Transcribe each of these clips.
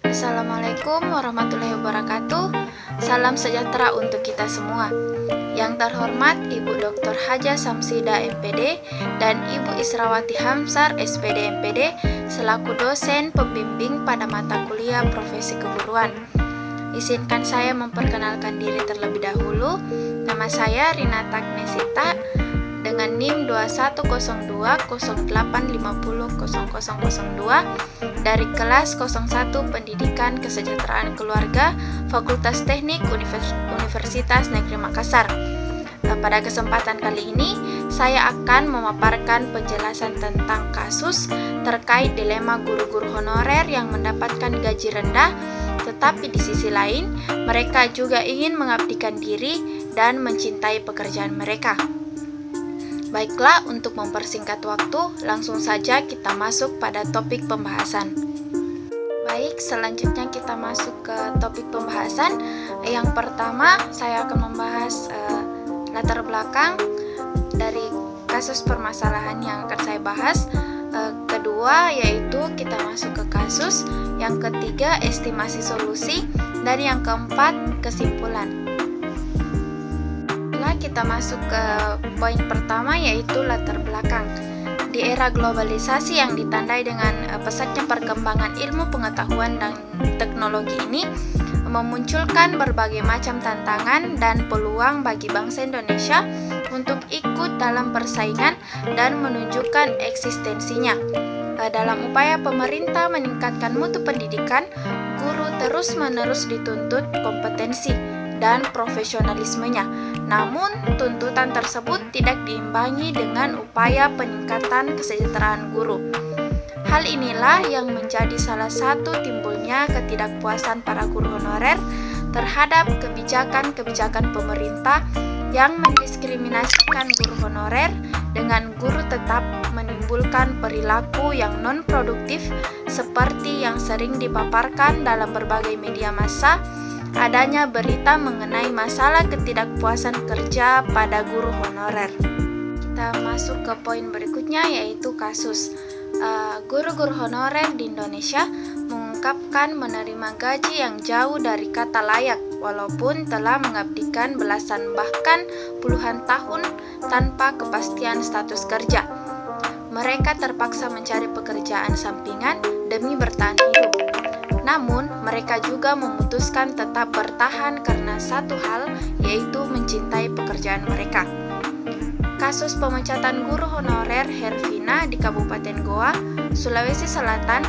Assalamualaikum warahmatullahi wabarakatuh. Salam sejahtera untuk kita semua. Yang terhormat Ibu Dr. Haja Samsida MPD dan Ibu Israwati Hamsar SPD MPD selaku dosen pembimbing pada mata kuliah Profesi Keguruan. Izinkan saya memperkenalkan diri terlebih dahulu. Nama saya Rinata Agnesita dengan NIM 210208500002 dari kelas 01 Pendidikan Kesejahteraan Keluarga Fakultas Teknik Universitas Negeri Makassar. Pada kesempatan kali ini, saya akan memaparkan penjelasan tentang kasus terkait dilema guru-guru honorer yang mendapatkan gaji rendah, tetapi di sisi lain, mereka juga ingin mengabdikan diri dan mencintai pekerjaan mereka. Baiklah, untuk mempersingkat waktu, langsung saja kita masuk pada topik pembahasan. Baik, selanjutnya kita masuk ke topik pembahasan. Yang pertama, saya akan membahas latar belakang dari kasus permasalahan yang akan saya bahas. Kedua, yaitu kita masuk ke kasus. Yang ketiga, estimasi solusi. Dan yang keempat, kesimpulan. Kita masuk ke poin pertama, yaitu latar belakang. Di era globalisasi yang ditandai dengan pesatnya perkembangan ilmu pengetahuan dan teknologi ini memunculkan berbagai macam tantangan dan peluang bagi bangsa Indonesia untuk ikut dalam persaingan dan menunjukkan eksistensinya. Dalam upaya pemerintah meningkatkan mutu pendidikan, guru terus-menerus dituntut kompetensi dan profesionalismenya. Namun, tuntutan tersebut tidak diimbangi dengan upaya peningkatan kesejahteraan guru. Hal inilah yang menjadi salah satu timbulnya ketidakpuasan para guru honorer terhadap kebijakan-kebijakan pemerintah yang mendiskriminasikan guru honorer dengan guru tetap, menimbulkan perilaku yang non-produktif seperti yang sering dipaparkan dalam berbagai media massa. Adanya berita mengenai masalah ketidakpuasan kerja pada guru honorer. Kita masuk ke poin berikutnya, yaitu kasus. Guru-guru honorer di Indonesia mengungkapkan menerima gaji yang jauh dari kata layak, walaupun telah mengabdikan belasan bahkan puluhan tahun tanpa kepastian status kerja. Mereka terpaksa mencari pekerjaan sampingan demi bertahan hidup. Namun, mereka juga memutuskan tetap bertahan karena satu hal, yaitu mencintai pekerjaan mereka. Kasus pemecatan guru honorer Hervina di Kabupaten Goa, Sulawesi Selatan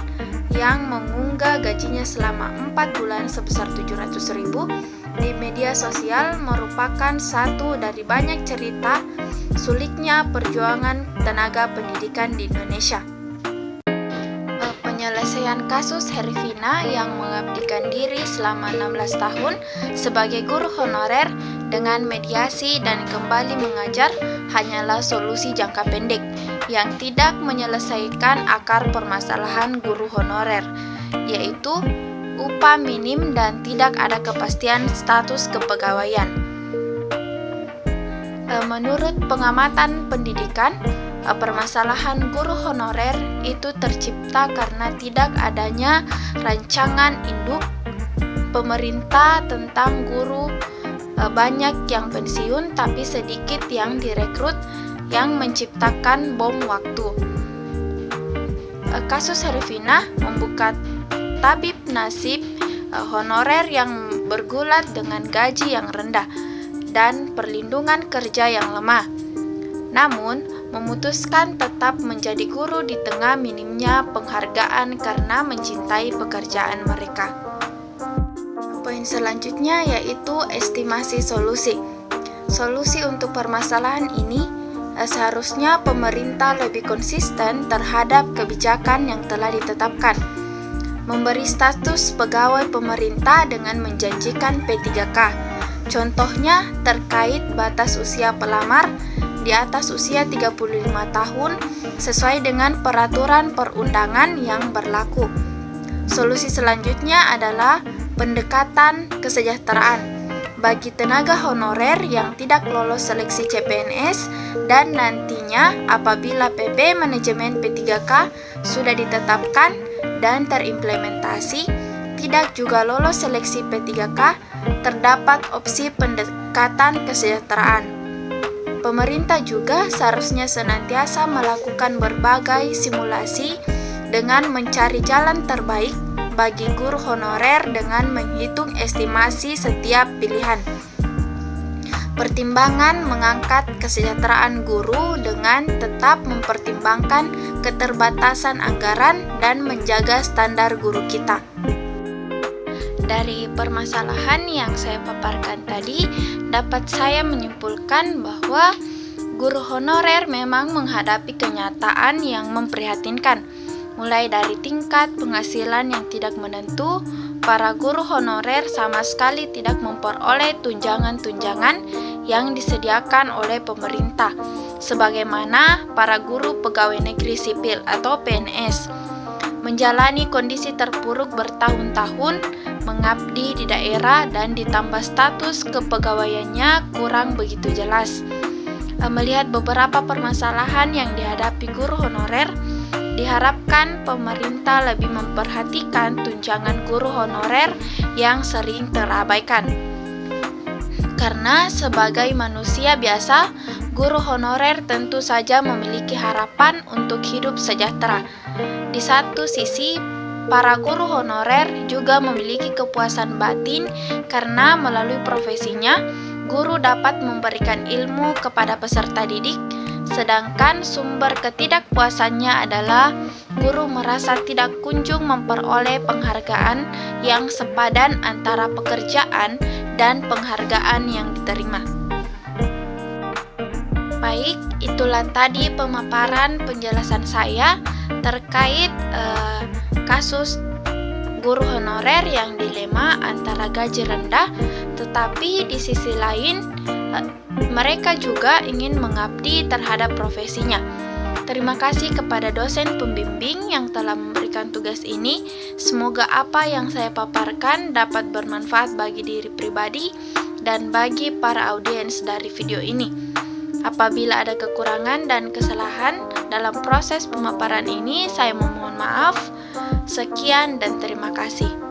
yang mengunggah gajinya selama 4 bulan sebesar 700.000 di media sosial merupakan satu dari banyak cerita sulitnya perjuangan tenaga pendidikan di Indonesia. Penyelesaian kasus Hervina yang mengabdikan diri selama 16 tahun sebagai guru honorer dengan mediasi dan kembali mengajar hanyalah solusi jangka pendek yang tidak menyelesaikan akar permasalahan guru honorer, yaitu upah minim dan tidak ada kepastian status kepegawaian. Menurut pengamatan pendidikan, permasalahan guru honorer itu tercipta karena tidak adanya rancangan induk pemerintah tentang guru. Banyak yang pensiun tapi sedikit yang direkrut, yang menciptakan bom waktu. Kasus Hervina membuka tabib nasib honorer yang bergulat dengan gaji yang rendah dan perlindungan kerja yang lemah. Namun, memutuskan tetap menjadi guru di tengah minimnya penghargaan karena mencintai pekerjaan mereka. Poin selanjutnya yaitu estimasi solusi. Solusi untuk permasalahan ini seharusnya pemerintah lebih konsisten terhadap kebijakan yang telah ditetapkan. Memberi status pegawai pemerintah dengan menjanjikan P3K. Contohnya terkait batas usia pelamar di atas usia 35 tahun sesuai dengan peraturan perundangan yang berlaku. Solusi selanjutnya adalah pendekatan kesejahteraan. bagi tenaga honorer yang tidak lolos seleksi CPNS dan nantinya apabila PP manajemen P3K sudah ditetapkan dan terimplementasi, tidak juga lolos seleksi P3K, terdapat opsi pendekatan kesejahteraan. Pemerintah juga seharusnya senantiasa melakukan berbagai simulasi dengan mencari jalan terbaik bagi guru honorer dengan menghitung estimasi setiap pilihan. Pertimbangan mengangkat kesejahteraan guru dengan tetap mempertimbangkan keterbatasan anggaran dan menjaga standar guru kita. Dari permasalahan yang saya paparkan tadi, dapat saya menyimpulkan bahwa guru honorer memang menghadapi kenyataan yang memprihatinkan. Mulai dari tingkat penghasilan yang tidak menentu, para guru honorer sama sekali tidak memperoleh tunjangan-tunjangan yang disediakan oleh pemerintah, sebagaimana para guru pegawai negeri sipil atau PNS. Menjalani kondisi terpuruk bertahun-tahun, mengabdi di daerah dan ditambah status kepegawaiannya kurang begitu jelas. Melihat beberapa permasalahan yang dihadapi guru honorer, diharapkan pemerintah lebih memperhatikan tunjangan guru honorer yang sering terabaikan. Karena sebagai manusia biasa, guru honorer tentu saja memiliki harapan untuk hidup sejahtera. Di satu sisi, para guru honorer juga memiliki kepuasan batin karena melalui profesinya, guru dapat memberikan ilmu kepada peserta didik, sedangkan sumber ketidakpuasannya adalah guru merasa tidak kunjung memperoleh penghargaan yang sepadan antara pekerjaan dan penghargaan yang diterima. Baik, itulah tadi pemaparan penjelasan saya terkait kasus guru honorer yang dilema antara gaji rendah, tetapi di sisi lain mereka juga ingin mengabdi terhadap profesinya. Terima kasih kepada dosen pembimbing yang telah memberikan tugas ini. Semoga apa yang saya paparkan dapat bermanfaat bagi diri pribadi dan bagi para audiens dari video ini. Apabila ada kekurangan dan kesalahan dalam proses pemaparan ini, saya memohon maaf. Sekian dan terima kasih.